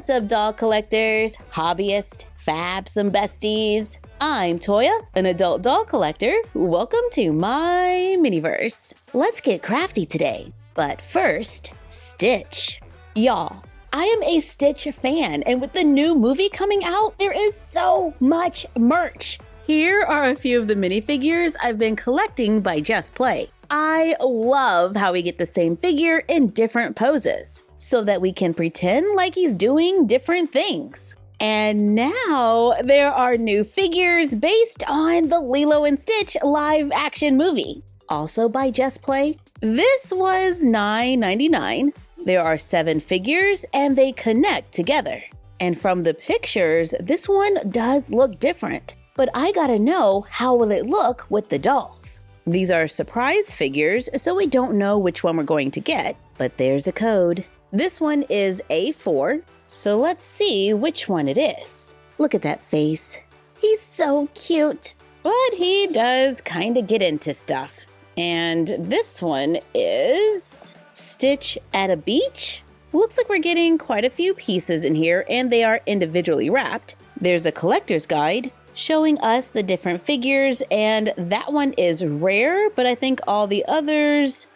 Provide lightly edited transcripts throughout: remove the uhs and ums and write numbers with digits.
What's up, doll collectors, hobbyists, fabs, and besties? I'm Toya, an adult doll collector. Welcome to my miniverse. Let's get crafty today. But first, Stitch. Y'all, I am a Stitch fan, and with the new movie coming out, there is so much merch. Here are a few of the minifigures I've been collecting by Just Play. I love how we get the same figure in different poses, so that we can pretend like he's doing different things. And now there are new figures based on the Lilo and Stitch live action movie, also by Just Play. This was $9.99. There are 7 figures and they connect together. And from the pictures, this one does look different. But I gotta know, how will it look with the dolls? These are surprise figures, so we don't know which one we're going to get, but there's a code. This one is A4, so let's see which one it is. Look at that face. He's so cute, but he does kind of get into stuff. And this one is Stitch at a Beach. Looks like we're getting quite a few pieces in here, and they are individually wrapped. There's a collector's guide showing us the different figures, and that one is rare, but I think all the others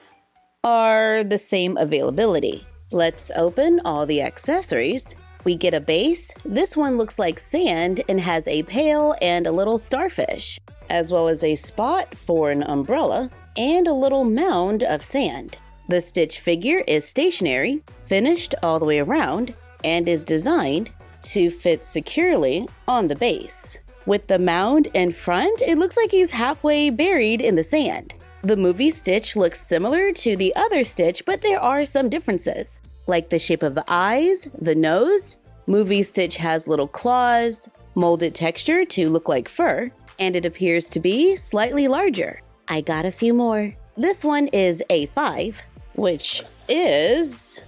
are the same availability. Let's open all the accessories. We get a base. This one looks like sand and has a pail and a little starfish, as well as a spot for an umbrella and a little mound of sand. The Stitch figure is stationary, finished all the way around, and is designed to fit securely on the base. With the mound in front, it looks like he's halfway buried in the sand. The movie Stitch looks similar to the other Stitch, but there are some differences, like the shape of the eyes, the nose. Movie Stitch has little claws, molded texture to look like fur, and it appears to be slightly larger. I got a few more. This one is A5, which is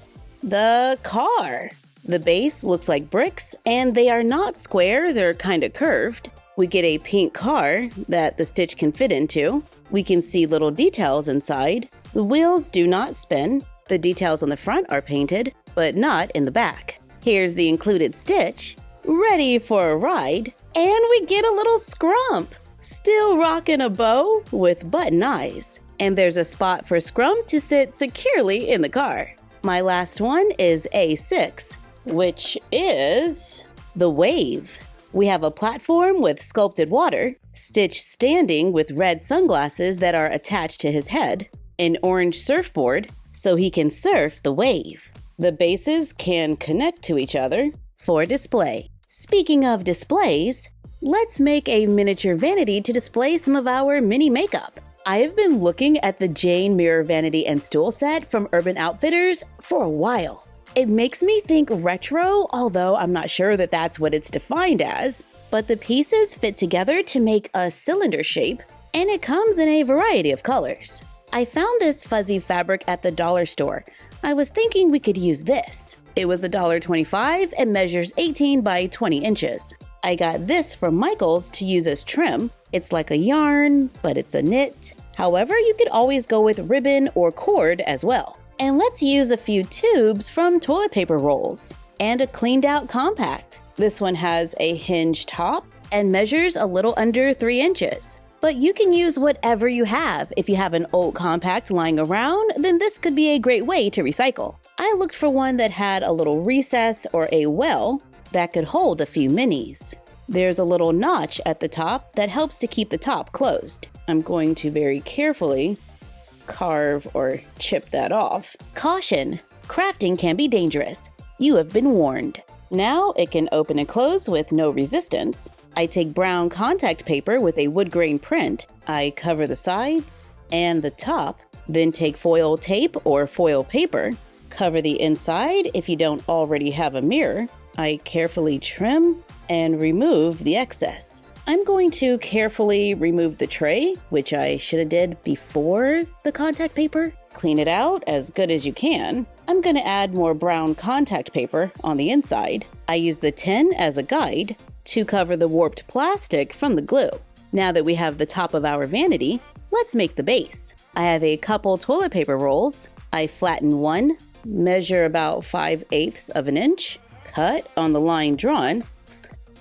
the car. The base looks like bricks, and they are not square, they're kind of curved. We get a pink car that the Stitch can fit into. We can see little details inside. The wheels do not spin. The details on the front are painted, but not in the back. Here's the included Stitch, ready for a ride. And we get a little Scrump, still rocking a bow with button eyes. And there's a spot for Scrump to sit securely in the car. My last one is A6, which is the Wave. We have a platform with sculpted water, Stitch standing with red sunglasses that are attached to his head, an orange surfboard so he can surf the wave. The bases can connect to each other for display. Speaking of displays, let's make a miniature vanity to display some of our mini makeup. I have been looking at the Jane Mirror Vanity and Stool set from Urban Outfitters for a while. It makes me think retro, although I'm not sure that that's what it's defined as. But the pieces fit together to make a cylinder shape, and it comes in a variety of colors. I found this fuzzy fabric at the dollar store. I was thinking we could use this. It was $1.25 and measures 18 by 20 inches. I got this from Michael's to use as trim. It's like a yarn, but it's a knit. However, you could always go with ribbon or cord as well. And let's use a few tubes from toilet paper rolls and a cleaned out compact. This one has a hinged top and measures a little under 3 inches. But you can use whatever you have. If you have an old compact lying around, then this could be a great way to recycle. I looked for one that had a little recess or a well that could hold a few minis. There's a little notch at the top that helps to keep the top closed. I'm going to very carefully carve or chip that off. Caution! Crafting can be dangerous. You have been warned. Now it can open and close with no resistance. I take brown contact paper with a wood grain print. I cover the sides and the top, then take foil tape or foil paper. Cover the inside if you don't already have a mirror. I carefully trim and remove the excess. I'm going to carefully remove the tray, which I should have did before the contact paper. Clean it out as good as you can. I'm going to add more brown contact paper on the inside. I use the tin as a guide to cover the warped plastic from the glue. Now that we have the top of our vanity, let's make the base. I have a couple toilet paper rolls. I flatten one, measure about 5/8 of an inch, cut on the line drawn.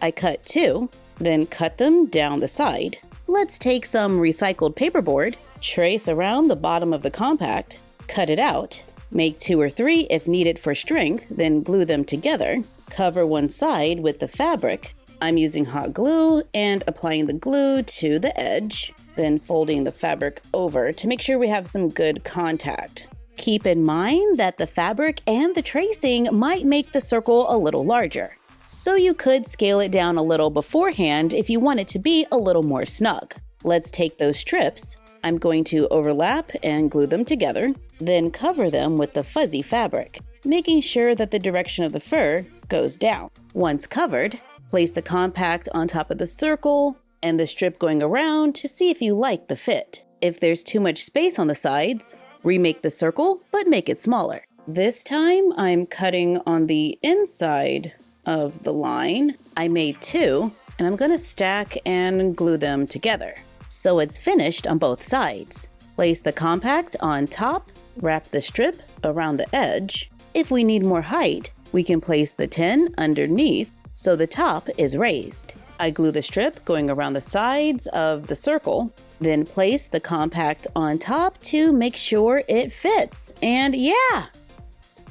I cut 2, then cut them down the side. Let's take some recycled paperboard, trace around the bottom of the compact, cut it out, make 2 or 3 if needed for strength, then glue them together. Cover one side with the fabric. I'm using hot glue and applying the glue to the edge, then folding the fabric over to make sure we have some good contact. Keep in mind that the fabric and the tracing might make the circle a little larger, so you could scale it down a little beforehand if you want it to be a little more snug. Let's take those strips. I'm going to overlap and glue them together, then cover them with the fuzzy fabric, making sure that the direction of the fur goes down. Once covered, place the compact on top of the circle and the strip going around to see if you like the fit. If there's too much space on the sides, remake the circle, but make it smaller. This time, I'm cutting on the inside of the line. I made 2, and I'm going to stack and glue them together, so it's finished on both sides. Place the compact on top, wrap the strip around the edge. If we need more height, we can place the tin underneath so the top is raised. I glue the strip going around the sides of the circle, then place the compact on top to make sure it fits. And yeah,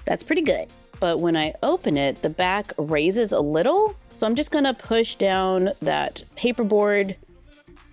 that's pretty good. But when I open it, the back raises a little, so I'm just gonna push down that paperboard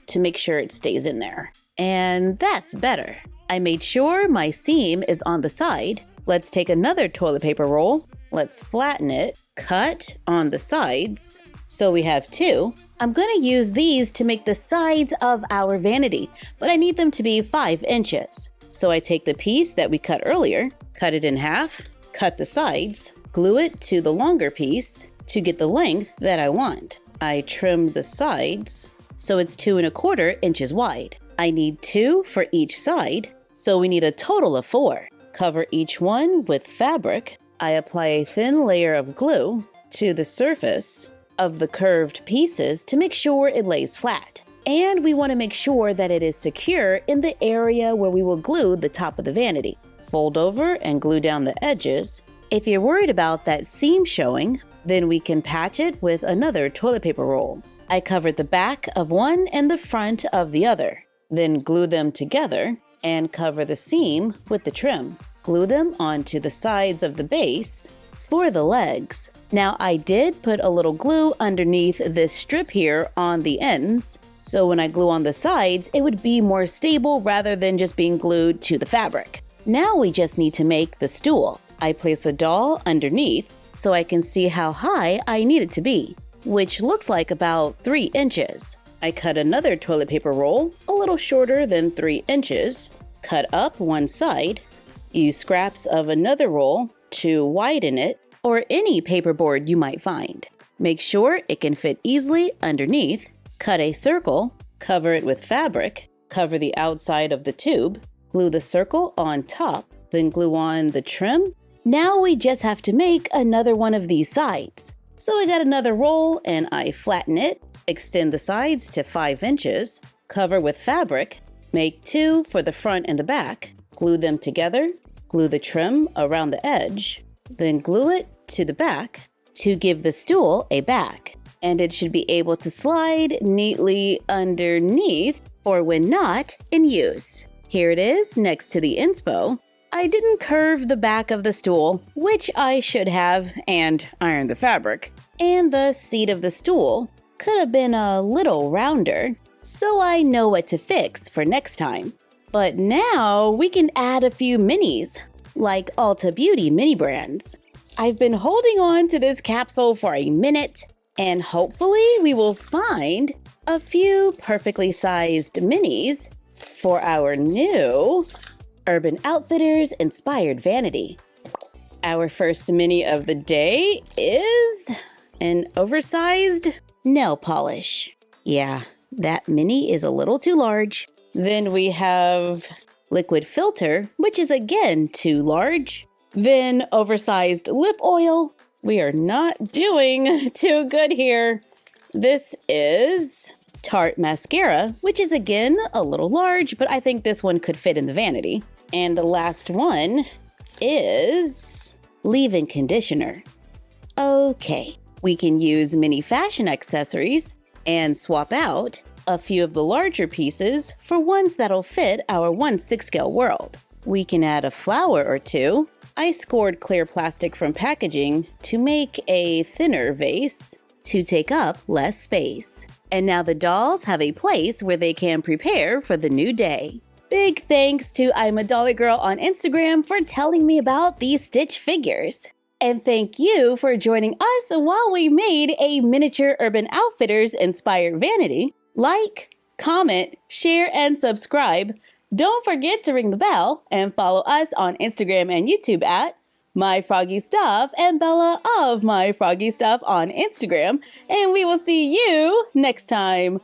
to make sure it stays in there. And that's better. I made sure my seam is on the side. Let's take another toilet paper roll. Let's flatten it, cut on the sides. So we have 2. I'm gonna use these to make the sides of our vanity, but I need them to be 5 inches. So I take the piece that we cut earlier, cut it in half, cut the sides, glue it to the longer piece to get the length that I want. I trim the sides so it's 2 1/4 inches wide. I need 2 for each side, so we need a total of 4. Cover each one with fabric. I apply a thin layer of glue to the surface of the curved pieces to make sure it lays flat. And we want to make sure that it is secure in the area where we will glue the top of the vanity. Fold over and glue down the edges. If you're worried about that seam showing, then we can patch it with another toilet paper roll. I covered the back of one and the front of the other, then glue them together and cover the seam with the trim. Glue them onto the sides of the base for the legs. Now I did put a little glue underneath this strip here on the ends, so when I glue on the sides, it would be more stable rather than just being glued to the fabric. Now we just need to make the stool. I place a doll underneath so I can see how high I need it to be, which looks like about 3 inches. I cut another toilet paper roll, a little shorter than 3 inches, cut up one side, use scraps of another roll to widen it, or any paperboard you might find. Make sure it can fit easily underneath, cut a circle, cover it with fabric, cover the outside of the tube, glue the circle on top, then glue on the trim. Now we just have to make another one of these sides. So I got another roll and I flatten it, extend the sides to 5 inches, cover with fabric, make 2 for the front and the back, glue them together, glue the trim around the edge, then glue it to the back to give the stool a back. And it should be able to slide neatly underneath for when not in use. Here it is next to the inspo. I didn't curve the back of the stool, which I should have, and iron the fabric. And the seat of the stool could have been a little rounder, so I know what to fix for next time. But now we can add a few minis, like Ulta Beauty mini brands. I've been holding on to this capsule for a minute, and hopefully we will find a few perfectly sized minis for our new Urban Outfitters inspired vanity. Our first mini of the day is an oversized nail polish. Yeah, that mini is a little too large. Then we have liquid filter, which is again too large. Then oversized lip oil. We are not doing too good here. This is Tarte mascara, which is again a little large, but I think this one could fit in the vanity. And the last one is leave-in conditioner. Okay, we can use mini fashion accessories and swap out a few of the larger pieces for ones that'll fit our 1/6 scale world. We can add a flower or two. I scored clear plastic from packaging to make a thinner vase to take up less space. And now the dolls have a place where they can prepare for the new day. Big thanks to I'm a Dollar Girl on Instagram for telling me about these Stitch figures. And thank you for joining us while we made a miniature Urban Outfitters inspired vanity. Like, comment, share, and subscribe. Don't forget to ring the bell and follow us on Instagram and YouTube at MyFroggyStuff and Bella of MyFroggyStuff on Instagram. And we will see you next time.